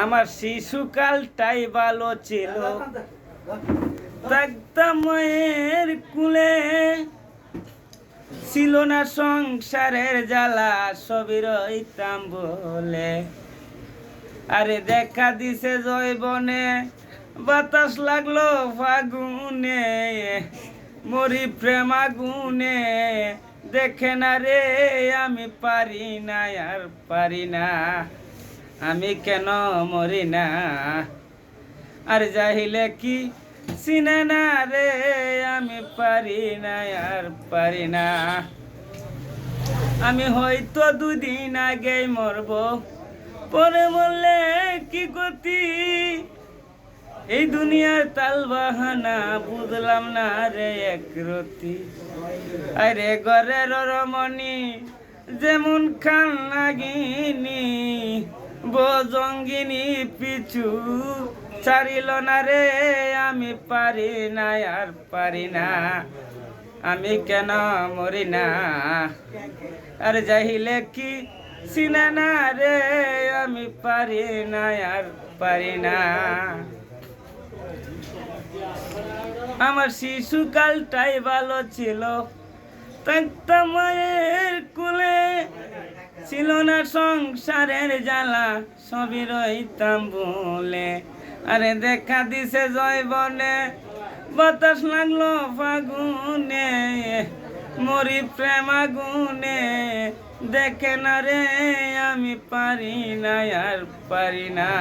আমার শিশুকালটাই ভালো ছিল, থাকতাম মায়ের কুলে, ছিল না সংসারের জ্বালা, সবই রইতাম বলে। আরে দেখা দিছে জয়বনে, বাতাস লাগলো ফাগুনে, মরি প্রেম আগুনে, দেখে না রে আমি পারি না, আর পারি না, আমি কেন মরি না। আর যাইলে কি চিনে না রে, আমি পারি না, আর পারি না। আমি হয়তো দুদিন আগেই মরব, পরে মরলে কি গতি। এই দুনিয়ার তাল বাহানা বুঝলাম না রে একরতি। আরে ঘরের রমণী যেমন খান নাগিনী, বজঙ্গিনী পিছু ছাড়িল না রে, আমি পারি না, আর পারি না, আমি কেন মরি না। আর যাইলে কি চিনে না রে, আমি পারি না, আর পারি না। আমার শিশুকালটাই ভালো ছিল, থাকতাম মায়ের কুলে, ছিল না সংসারের জ্বালা, সবই রইতাম বলে। আরে দেখা দিছে জয়বনে, বাতাস লাগলো ফাগুনে, মরি প্রেম আগুনে, দেখে না রে আমি পারি না, আর পারি না।